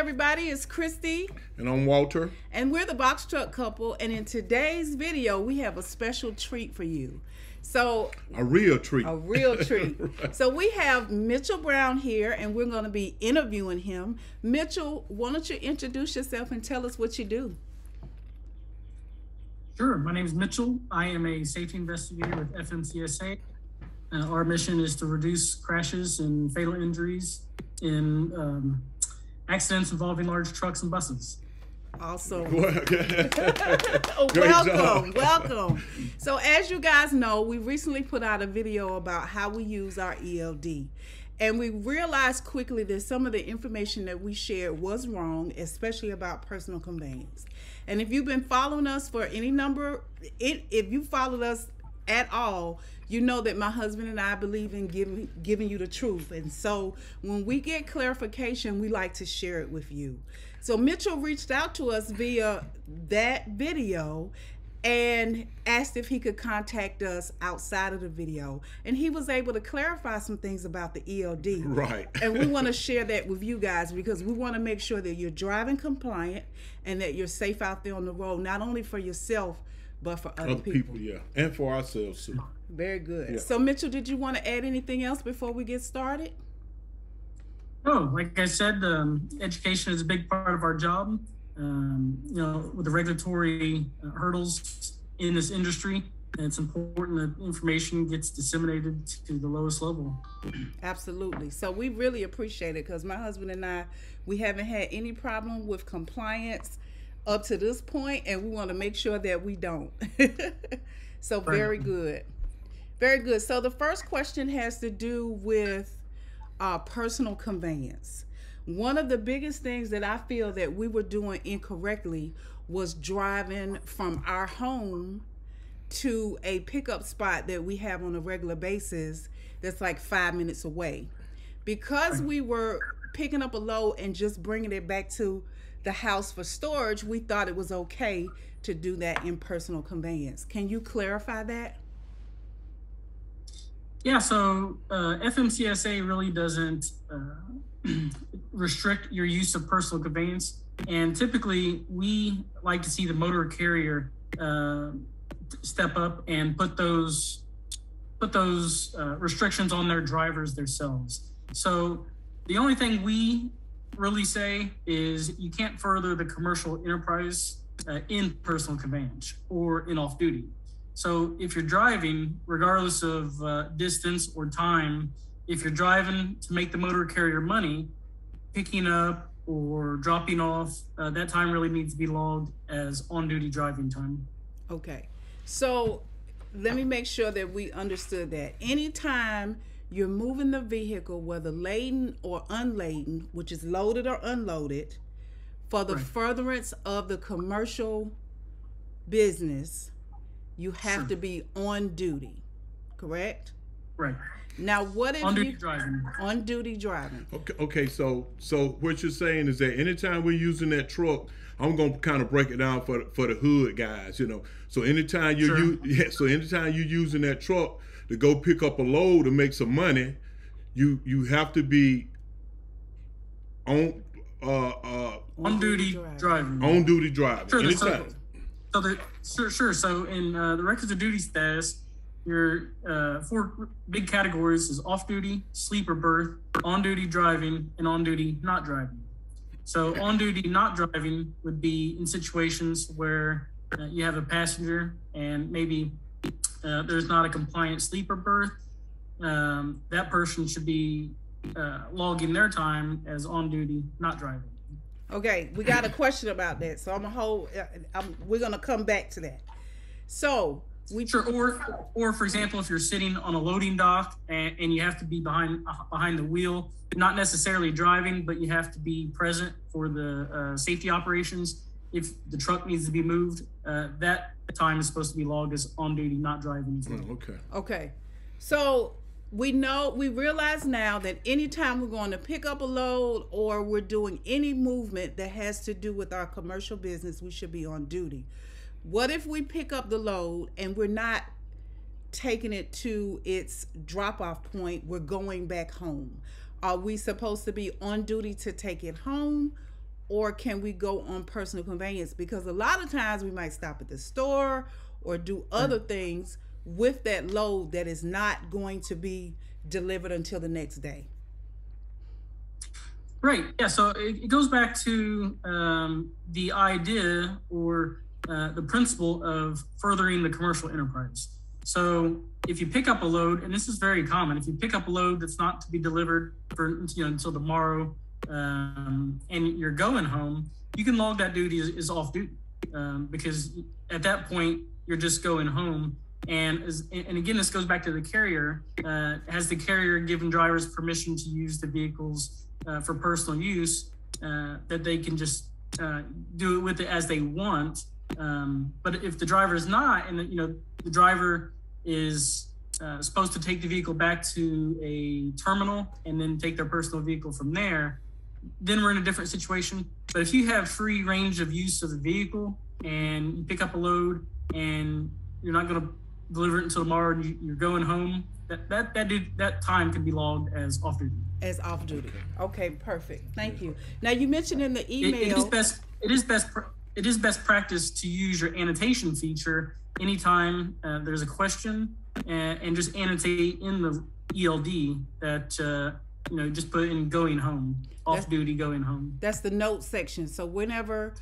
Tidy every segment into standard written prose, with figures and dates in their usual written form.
everybody, it's Christy. And I'm Walter. And we're the Box Truck Couple. And in today's video, we have a special treat for you. So a real treat. A real treat. Right. So we have Mitchell Brown here, and we're going to be interviewing him. Mitchell, why don't you introduce yourself and tell us what you do? Sure. My name is Mitchell. I am a safety investigator with FMCSA. Our mission is to reduce crashes and fatal injuries in accidents involving large trucks and buses. Awesome. Welcome. Welcome. So as you guys know, we recently put out a video about how we use our ELD. And we realized quickly that some of the information that we shared was wrong, especially about personal conveyance. And if you've been following us for any number, if you followed us at all, you know that my husband and I believe in giving you the truth. And so when we get clarification, we like to share it with you. So Mitchell reached out to us via that video and asked if he could contact us outside of the video. And he was able to clarify some things about the ELD. Right. And we want to share that with you guys because we want to make sure that you're driving compliant and that you're safe out there on the road, not only for yourself, but for other people. Yeah. And for ourselves too. Very good. Yeah. So Mitchell, did you want to add anything else before we get started? No, like I said, education is a big part of our job. You know, with the regulatory hurdles in this industry, it's important that information gets disseminated to the lowest level. Absolutely. So we really appreciate it because my husband and I, we haven't had any problem with compliance up to this point, and we want to make sure that we don't. So very good. Very good. So the first question has to do with personal conveyance. One of the biggest things that I feel that we were doing incorrectly was driving from our home to a pickup spot that we have on a regular basis that's like 5 minutes away. Because we were picking up a load and just bringing it back to the house for storage, we thought it was okay to do that in personal conveyance. Can you clarify that? Yeah, so FMCSA really doesn't restrict your use of personal conveyance. And typically, we like to see the motor carrier step up and put those restrictions on their drivers themselves. So the only thing we really say is you can't further the commercial enterprise in personal conveyance or in off-duty. So if you're driving, regardless of distance or time, if you're driving to make the motor carrier money, picking up or dropping off, that time really needs to be logged as on-duty driving time. Okay. So let me make sure that we understood that. Anytime you're moving the vehicle, whether laden or unladen, which is loaded or unloaded, for the furtherance of the commercial business, you have to be on duty, correct? Right. Now, what if on-duty driving? On-duty driving. Okay. So what you're saying is that anytime we're using that truck, I'm gonna kind of break it down for the hood guys, you know. So anytime you're anytime you're using that truck to go pick up a load to make some money, you have to be on on-duty driving. On-duty driving. Sure. Anytime. Sure. So in the records of duty status, your 4 big categories is off-duty, sleeper berth, on-duty driving, and on-duty not driving. So on-duty not driving would be in situations where you have a passenger and maybe there's not a compliant sleeper berth. That person should be logging their time as on-duty not driving. Okay, we got a question about that, so we're gonna come back to that. So or for example, if you're sitting on a loading dock and you have to be behind the wheel, not necessarily driving, but you have to be present for the safety operations. If the truck needs to be moved, that time is supposed to be logged as on duty, not driving as well. Okay. So we realize now that anytime we're going to pick up a load or we're doing any movement that has to do with our commercial business, we should be on duty. What if we pick up the load and we're not taking it to its drop-off point, we're going back home? Are we supposed to be on duty to take it home, or can we go on personal conveyance? Because a lot of times we might stop at the store or do other things with that load that is not going to be delivered until the next day. Right. Yeah. So it goes back to the idea or the principle of furthering the commercial enterprise. So if you pick up a load, and this is very common, if you pick up a load that's not to be delivered for until tomorrow, and you're going home, you can log that duty as off duty, because at that point you're just going home. And again, this goes back to the carrier. Has the carrier given drivers permission to use the vehicles for personal use, that they can just do it with it as they want? But if the driver is not, and the driver is supposed to take the vehicle back to a terminal and then take their personal vehicle from there, then we're in a different situation. But if you have free range of use of the vehicle and you pick up a load and you're not going to deliver it until tomorrow and you're going home, that time can be logged as off duty. As off duty. Okay, perfect. Thank you. Now you mentioned in the email it is best practice to use your annotation feature anytime there's a question, and just annotate in the ELD that just put in going home, off duty, going home. That's the note section. So whenever,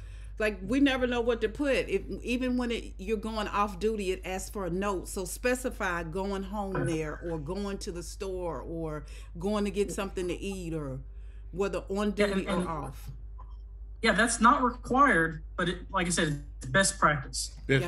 we never know what to put. Even when you're going off duty, it asks for a note. So specify going home there, or going to the store, or going to get something to eat, or whether on duty or off. Yeah, that's not required, but like I said, it's best practice. It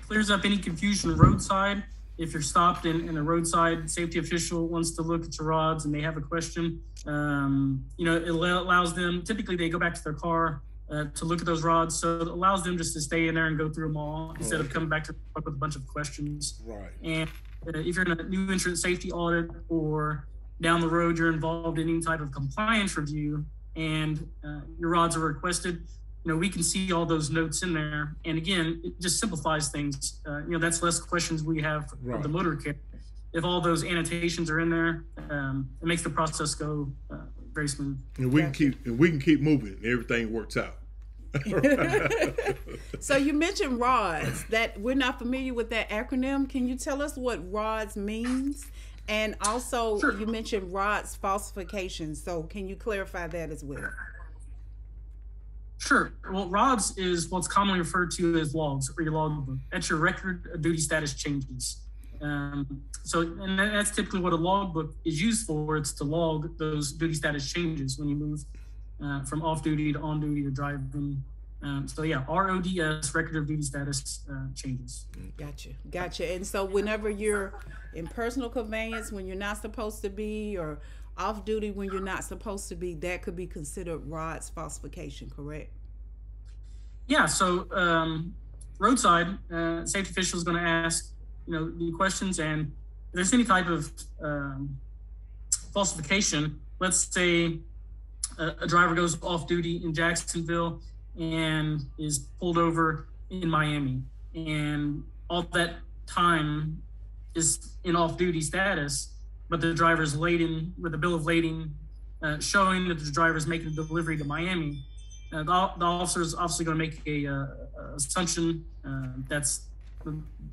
clears up any confusion roadside. If you're stopped and a roadside safety official wants to look at your rods and they have a question, it allows them, typically they go back to their car to look at those rods. So it allows them just to stay in there and go through them all instead of coming back to with a bunch of questions. Right. And if you're in a new entrant safety audit, or down the road you're involved in any type of compliance review and your rods are requested, we can see all those notes in there. And again, it just simplifies things. That's less questions we have of the motor carrier. If all those annotations are in there, it makes the process go very smooth. And we can keep moving. Everything works out. So you mentioned RODS. That we're not familiar with that acronym. Can you tell us what RODS means? And also, you mentioned RODS falsification. So can you clarify that as well? Sure. Well, RODS is what's commonly referred to as logs, or your logbook. That's your record of duty status changes. And that's typically what a logbook is used for. It's to log those duty status changes when you move from off duty to on duty or driving. RODS, record of duty status changes. Gotcha. And so whenever you're in personal conveyance when you're not supposed to be, or off duty when you're not supposed to be, that could be considered RODS falsification, correct? Yeah. So roadside safety official is going to ask the questions, and if there's any type of falsification, let's say a driver goes off duty in Jacksonville and is pulled over in Miami, and all that time is in off duty status, but the driver's laden with a bill of lading showing that the driver is making a delivery to Miami. The officer is obviously going to make a assumption that's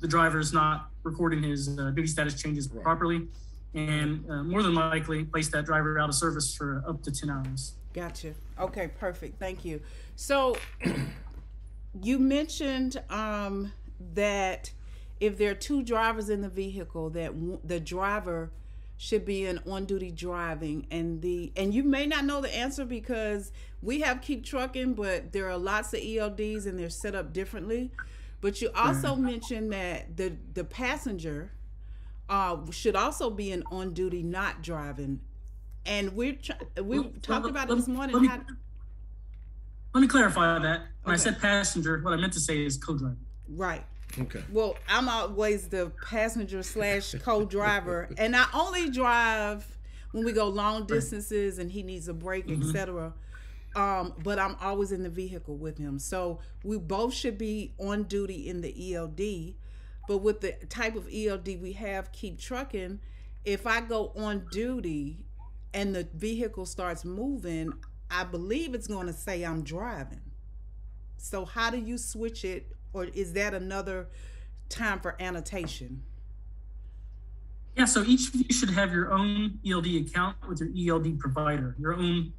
the driver is not recording his duty status changes properly, and more than likely place that driver out of service for up to 10 hours. Gotcha. Okay, perfect. Thank you. So you mentioned that if there are two drivers in the vehicle, that the driver should be in on-duty driving, and you may not know the answer because we have Keep Trucking, but there are lots of ELDs and they're set up differently. But you also mentioned that the passenger should also be in on-duty, not driving. And we talked about it this morning. Let me clarify that. When I said passenger, what I meant to say is co-driver. Right. Okay. Well, I'm always the passenger / co-driver, and I only drive when we go long distances and he needs a break, etc. But I'm always in the vehicle with him. So we both should be on duty in the ELD. But with the type of ELD we have, Keep Trucking, if I go on duty and the vehicle starts moving, I believe it's going to say I'm driving. So how do you switch it, or is that another time for annotation? Yeah, so each of you should have your own ELD account with your ELD provider, your own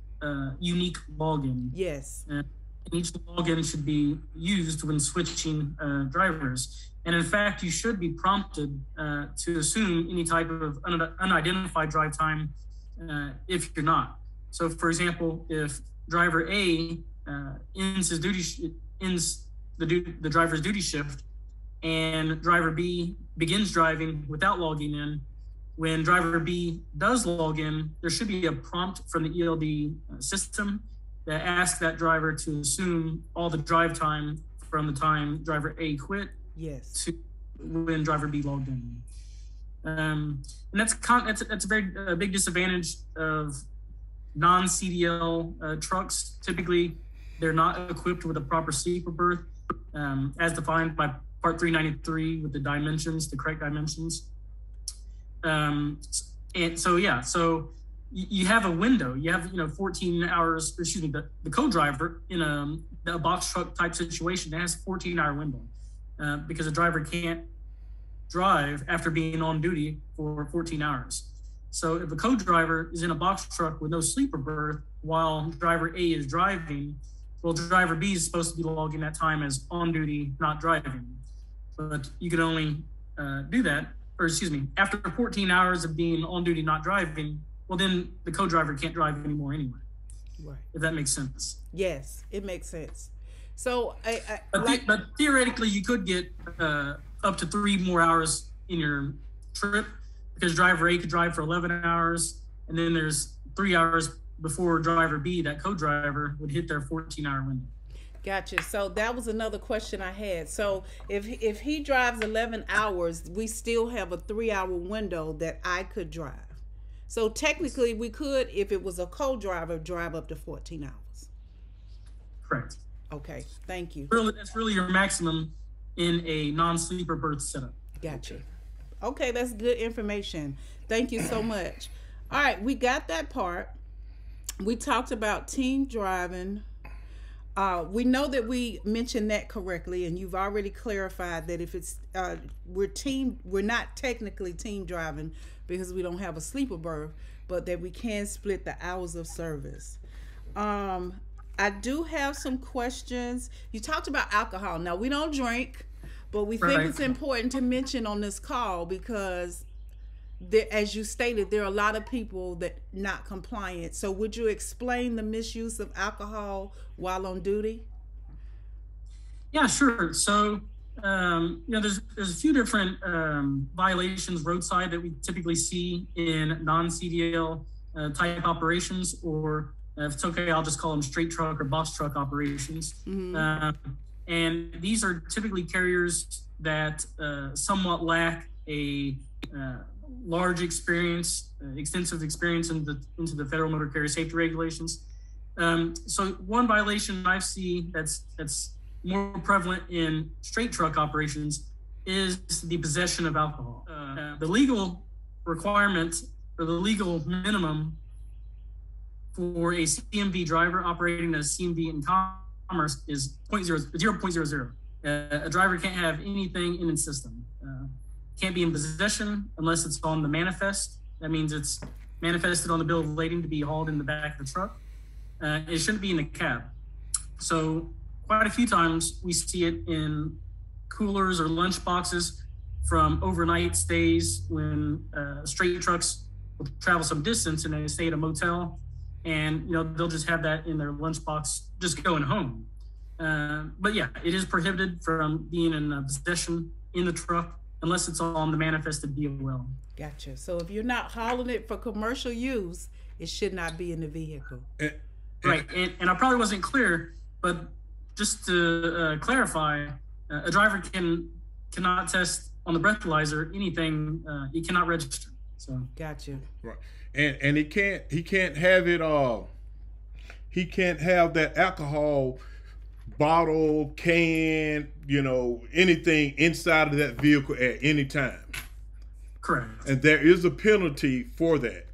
unique login. Yes. And each login should be used when switching drivers. And in fact, you should be prompted to assume any type of unidentified drive time if you're not. So for example, if driver A ends the driver's duty shift, and driver B begins driving without logging in, when driver B does log in, there should be a prompt from the ELD system that asks that driver to assume all the drive time from the time driver A quit, yes, to when driver B logged in. And that's a very big disadvantage of non-CDL trucks. Typically, they're not equipped with a proper sleeper berth, as defined by Part 393 with the dimensions, the correct dimensions. And so, yeah, so you have a window. You have, 14 hours, excuse me, the co-driver in a box truck type situation that has a 14-hour window because a driver can't drive after being on duty for 14 hours. So if a co-driver is in a box truck with no sleeper berth while driver A is driving, well, driver B is supposed to be logging that time as on duty, not driving. But you could only do that, or excuse me, after 14 hours of being on duty, not driving, well, then the co-driver can't drive anymore anyway. Right. If that makes sense. Yes, it makes sense. So, but theoretically, you could get up to 3 more hours in your trip because driver A could drive for 11 hours, and then there's 3 hours before driver B, that co-driver, would hit their 14-hour window. Gotcha. So that was another question I had. So if he drives 11 hours, we still have a 3-hour window that I could drive. So technically we could, if it was a co-driver, drive up to 14 hours. Correct. Okay. Thank you. That's really your maximum in a non-sleeper berth setup. Gotcha. Okay. That's good information. Thank you so much. All right. We got that part. We talked about team driving. We know that we mentioned that correctly, and you've already clarified that if it's we're not technically team driving because we don't have a sleeper berth, but that we can split the hours of service. I do have some questions. You talked about alcohol. Now, we don't drink, but we think it's important to mention on this call because as you stated, there are a lot of people that not compliant. So would you explain the misuse of alcohol while on duty? Yeah, sure. So, there's a few different violations roadside that we typically see in non-CDL type operations, or if it's okay, I'll just call them straight truck or box truck operations. Mm-hmm. And these are typically carriers that somewhat lack a large experience, extensive experience into the Federal Motor Carrier Safety Regulations. So one violation I see that's more prevalent in straight truck operations is the possession of alcohol. The legal requirement or the legal minimum for a CMV driver operating as CMV in commerce is 0.00. A driver can't have anything in its system. Can't be in possession unless it's on the manifest. That means it's manifested on the bill of lading to be hauled in the back of the truck. It shouldn't be in the cab. So quite a few times we see it in coolers or lunch boxes from overnight stays when straight trucks will travel some distance and they stay at a motel, and they'll just have that in their lunchbox just going home. But yeah, it is prohibited from being in possession in the truck unless it's on the manifested BOL. Gotcha. So if you're not hauling it for commercial use, it should not be in the vehicle. Right. And I probably wasn't clear, but just to clarify, a driver cannot test on the breathalyzer anything. He cannot register. So gotcha. Right. And he can't have it. He can't have that alcohol bottle, can, anything inside of that vehicle at any time. Correct. And there is a penalty for that.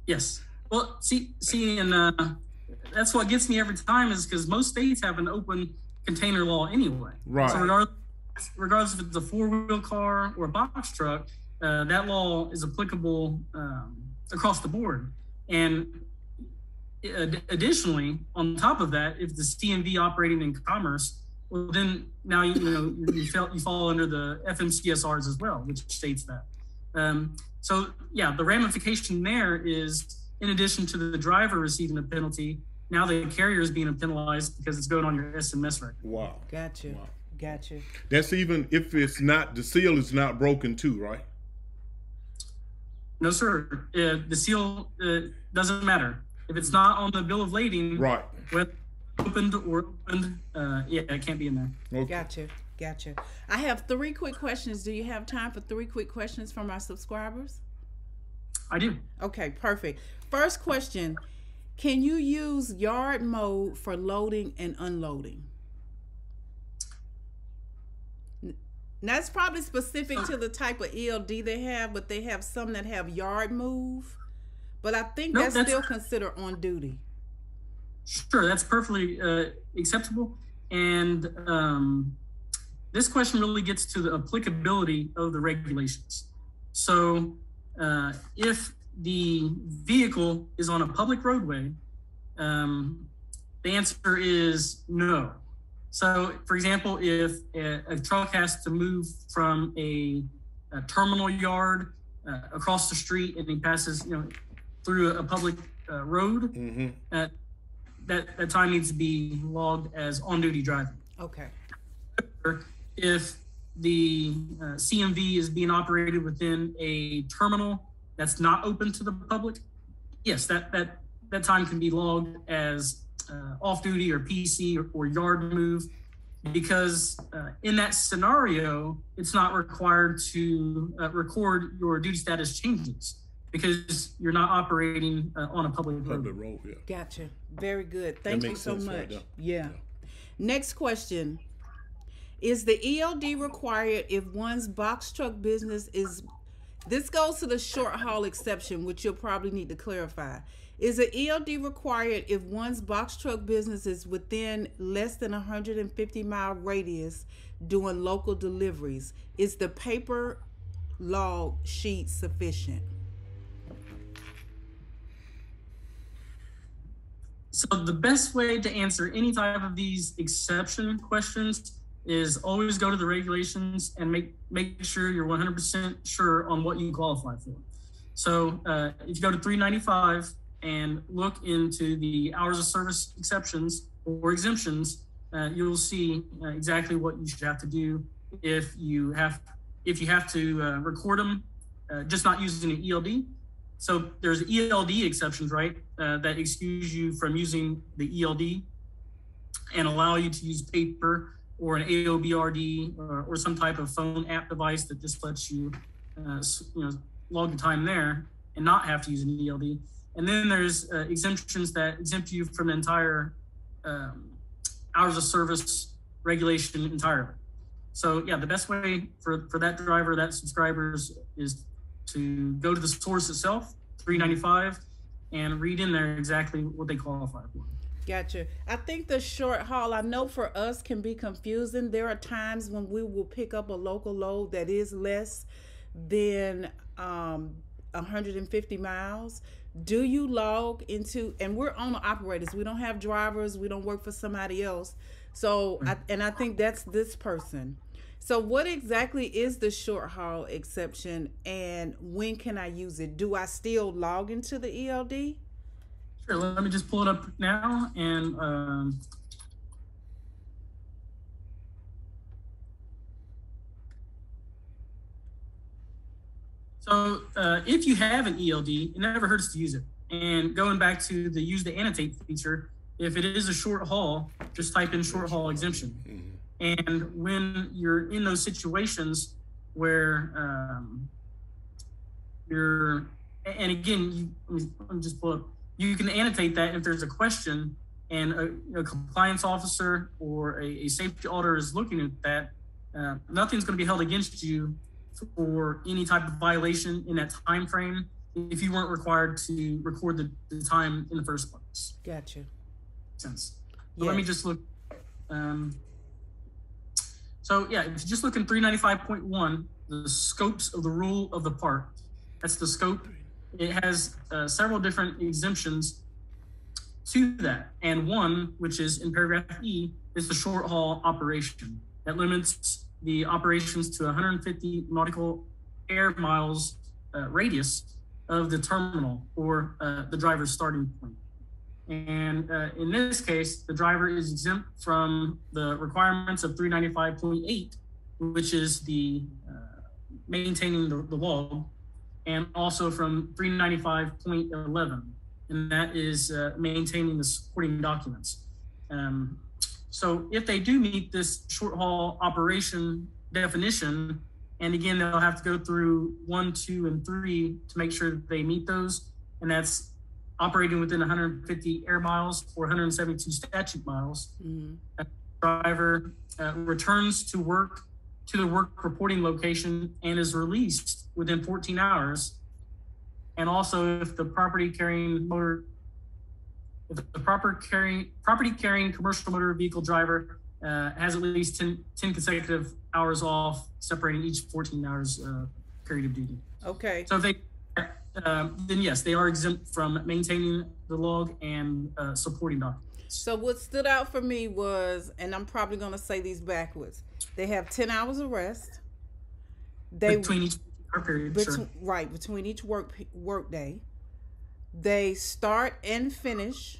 Yes. Well, and that's what gets me every time is because most states have an open container law anyway. Right. So regardless if it's a 4-wheel car or a box truck, that law is applicable across the board. And additionally, on top of that, if the CMV operating in commerce, well, then now you fall under the FMCSRs as well, which states that. So yeah, the ramification there is, in addition to the driver receiving a penalty, now the carrier is being penalized because it's going on your SMS record. Wow. Gotcha. Wow. Gotcha. That's even if it's not, the seal is not broken too, right? No, sir. The seal doesn't matter. If it's not on the bill of lading, right, whether opened or opened, yeah, it can't be in there. Okay. Gotcha. I have 3 quick questions. Do you have time for 3 quick questions from our subscribers? I do. Okay, perfect. First question, can you use yard mode for loading and unloading? That's probably specific to the type of ELD they have, but they have some that have yard move. But I think that's still considered on duty. Sure, that's perfectly acceptable. And this question really gets to the applicability of the regulations. So if the vehicle is on a public roadway, the answer is no. So, for example, if a truck has to move from a terminal yard across the street and he passes, through a public road, that time needs to be logged as on-duty driving. Okay. If the CMV is being operated within a terminal that's not open to the public, yes, that time can be logged as off-duty or PC or yard move, because in that scenario, it's not required to record your duty status changes because you're not operating on a public road. Yeah. Gotcha. Very good. Thank you so much. Right, yeah. Next question. Is the ELD required if one's box truck business is, this goes to the short haul exception, which you'll probably need to clarify. Is the ELD required if one's box truck business is within less than 150-mile radius doing local deliveries? Is the paper log sheet sufficient? So the best way to answer any type of these exception questions is always go to the regulations and make sure you're 100% sure on what you qualify for. So if you go to 395 and look into the hours of service exceptions or exemptions, you'll see exactly what you should have to do if you have to record them, just not using an ELD. So there's ELD exceptions, right, that excuse you from using the ELD and allow you to use paper or an AOBRD or some type of phone app device that just lets you, log the time there and not have to use an ELD. And then there's exemptions that exempt you from the entire hours of service regulation entirely. So yeah, the best way for that driver, that subscribers, is to go to the source itself, 395, and read in there exactly what they qualify for. Gotcha. I think the short haul, I know for us, can be confusing. There are times when we will pick up a local load that is less than 150 miles. Do you log into, and we're owner operators, we don't have drivers, we don't work for somebody else. So, I think that's this person. So what exactly is the short haul exception, and when can I use it? Do I still log into the ELD? Sure, let me just pull it up now. And so if you have an ELD, it never hurts to use it. And going back to the use the annotate feature, if it is a short haul, just type in short haul exemption. And when you're in those situations where and again, let me just pull up, you can annotate that if there's a question and a compliance officer or a safety auditor is looking at that, nothing's going to be held against you for any type of violation in that time frame. if you weren't required to record the time in the first place. Gotcha. Sense. Yes. Let me just look. So yeah, if you just look in 395.1, the scopes of the rule of the part, that's the scope. It has several different exemptions to that. And one, which is in paragraph E, is the short haul operation. That limits the operations to 150 nautical air miles radius of the terminal or the driver's starting point. And in this case, the driver is exempt from the requirements of 395.8, which is the maintaining the log, and also from 395.11, and that is maintaining the supporting documents. So if they do meet this short haul operation definition, and again, they'll have to go through 1, 2, and 3 to make sure that they meet those, and that's operating within 150 air miles or 172 statute miles. Mm-hmm. The driver returns to the work reporting location and is released within 14 hours. And also, if the property carrying commercial motor vehicle driver has at least 10 consecutive hours off, separating each 14 hours period of duty. Okay. So if they then yes, they are exempt from maintaining the log and supporting documents. So what stood out for me was, and I'm probably going to say these backwards, they have 10 hours of rest. Between each period, sure. Right, between each work day. They start and finish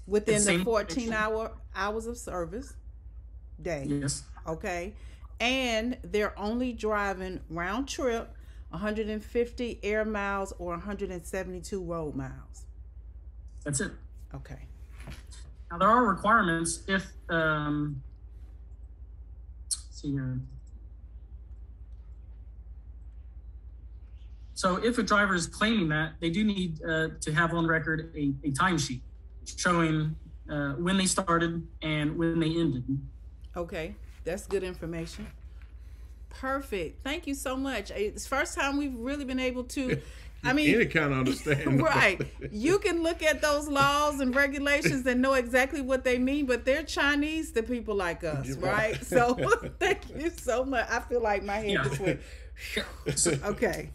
within the 14 hours of service day. Yes. Okay. And they're only driving round trip 150 air miles or 172 road miles. That's it. Okay. Now there are requirements if let's see here. So if a driver is claiming that, they do need to have on record a timesheet showing when they started and when they ended. Okay, that's good information. Perfect. Thank you so much. It's the first time we've really been able to, I mean, any kind of understanding. Right. You can look at those laws and regulations and know exactly what they mean, but they're Chinese to people like us, right? So thank you so much. I feel like my head just went. Okay.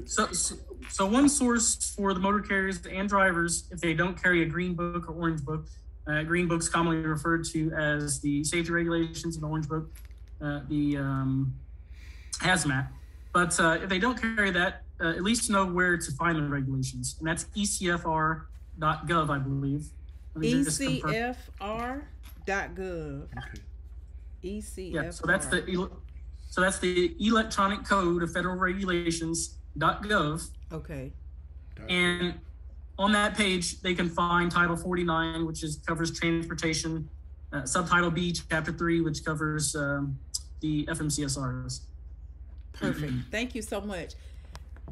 So one source for the motor carriers and drivers, if they don't carry a green book or orange book, green book's commonly referred to as the safety regulations, and orange book, the hazmat. But if they don't carry that, at least know where to find the regulations, and that's ECFR.GOV, I believe. ECFR.GOV. Okay. ECFR. Yeah, so that's the electronic code of federal regulations.gov. Okay. And on that page, they can find Title 49, which covers transportation, Subtitle B, Chapter 3, which covers the FMCSRs. Perfect. Thank you so much.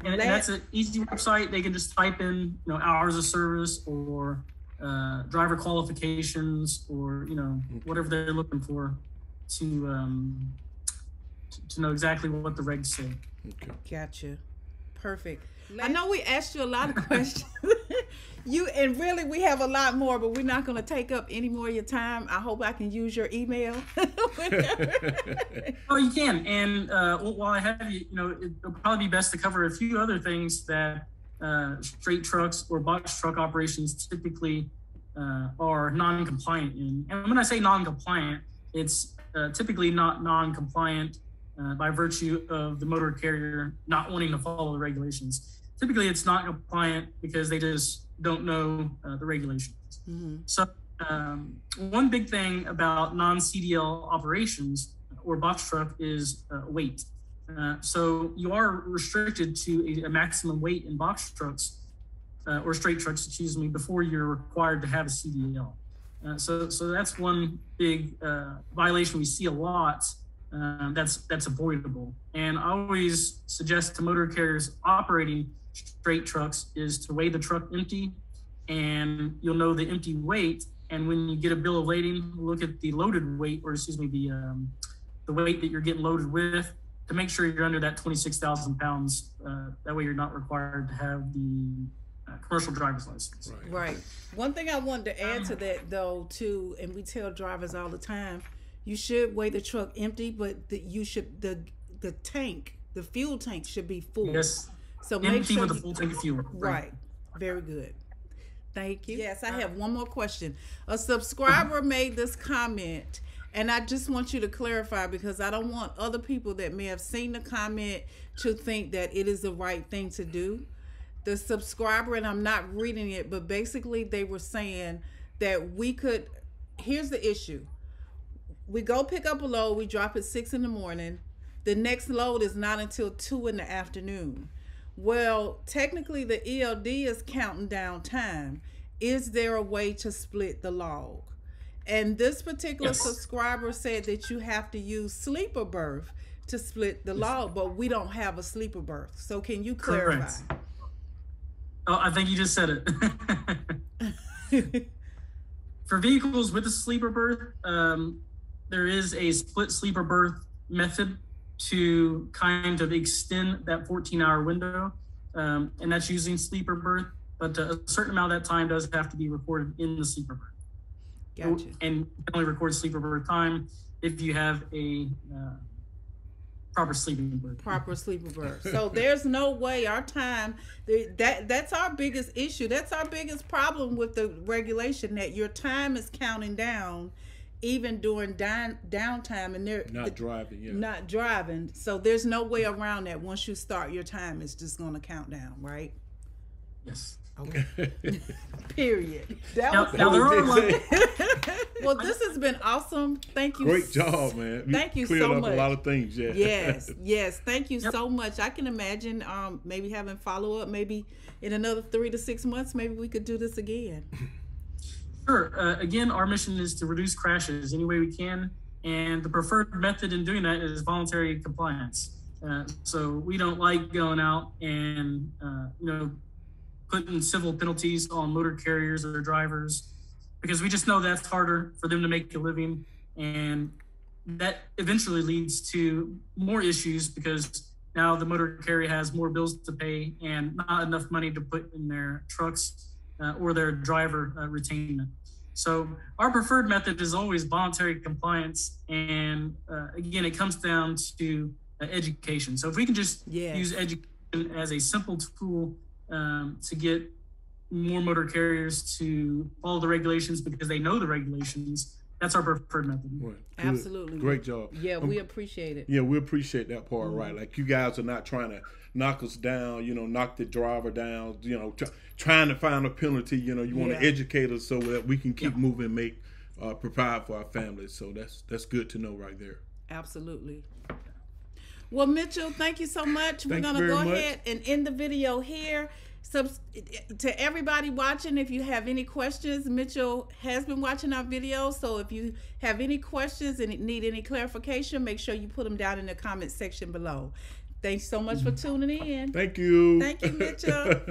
And that's an easy website. They can just type in, hours of service or driver qualifications or, whatever they're looking for to know exactly what the regs say. Okay. Gotcha. Perfect. I know we asked you a lot of questions. And really we have a lot more, but we're not going to take up any more of your time. I hope I can use your email. Oh, you can. And while I have you, it'll probably be best to cover a few other things that straight trucks or box truck operations typically are non-compliant in. And when I say non-compliant, it's typically not non-compliant by virtue of the motor carrier not wanting to follow the regulations. Typically, it's not compliant because they just don't know the regulations. Mm-hmm. So one big thing about non-CDL operations or box truck is weight. So you are restricted to a maximum weight in box trucks or straight trucks, before you're required to have a CDL. So that's one big violation we see a lot. That's avoidable. And I always suggest to motor carriers operating straight trucks is to weigh the truck empty, and you'll know the empty weight. And when you get a bill of lading, look at the loaded weight, or the weight that you're getting loaded with, to make sure you're under that 26,000 pounds. That way you're not required to have the commercial driver's license. Right. One thing I wanted to add to that though too, and we tell drivers all the time, you should weigh the truck empty, but the tank, the fuel tank should be full. Yes. So empty make sure with a full tank of fuel. Right. Very good. Thank you. Yes, I have one more question. A subscriber made this comment, and I just want you to clarify, because I don't want other people that may have seen the comment to think that it is the right thing to do. The subscriber, and I'm not reading it, but basically they were saying that we could, here's the issue. We go pick up a load, we drop at 6 in the morning. The next load is not until 2 in the afternoon. Well, technically the ELD is counting down time. Is there a way to split the log? And this particular subscriber said that you have to use sleeper berth to split the log, but we don't have a sleeper berth. So can you clarify? Correct. Oh, I think you just said it. For vehicles with a sleeper berth, there is a split sleeper berth method to kind of extend that 14-hour window, and that's using sleeper berth, but a certain amount of that time does have to be recorded in the sleeper berth. Gotcha. And you can only record sleeper berth time if you have a proper sleeping berth. Proper sleeper berth. So there's no way our time, that's our biggest issue. That's our biggest problem with the regulation, that your time is counting down even during downtime, and they're not driving. Yeah. Not driving. So there's no way around that. Once you start your time, it's just going to count down, right? Yes. Okay. Period. Now there are well, this has been awesome. Thank you. Great job, man. Thank you cleared so up much. A lot of things. Yeah. Yes. Thank you so much. I can imagine maybe having follow up. Maybe in another 3 to 6 months, maybe we could do this again. Sure. Again, our mission is to reduce crashes any way we can, and the preferred method in doing that is voluntary compliance. So we don't like going out and putting civil penalties on motor carriers or drivers, because we just know that's harder for them to make a living, and that eventually leads to more issues, because now the motor carrier has more bills to pay and not enough money to put in their trucks or their driver retainment. So our preferred method is always voluntary compliance, and again, it comes down to education. So if we can just use education as a simple tool to get more motor carriers to follow the regulations because they know the regulations, that's our preferred method. Right. Absolutely. Great job. Yeah, we appreciate it. Yeah, we appreciate that part, right? Like, you guys are not trying to knock us down, knock the driver down, trying to find a penalty. You want to educate us so that we can keep moving, make provide for our families. So that's good to know right there. Absolutely. Well, Mitchell, thank you so much. We're going to go ahead and end the video here. To everybody watching, if you have any questions, Mitchell has been watching our videos. So if you have any questions and need any clarification, make sure you put them down in the comment section below. Thanks so much for tuning in. Thank you. Thank you, Mitchell.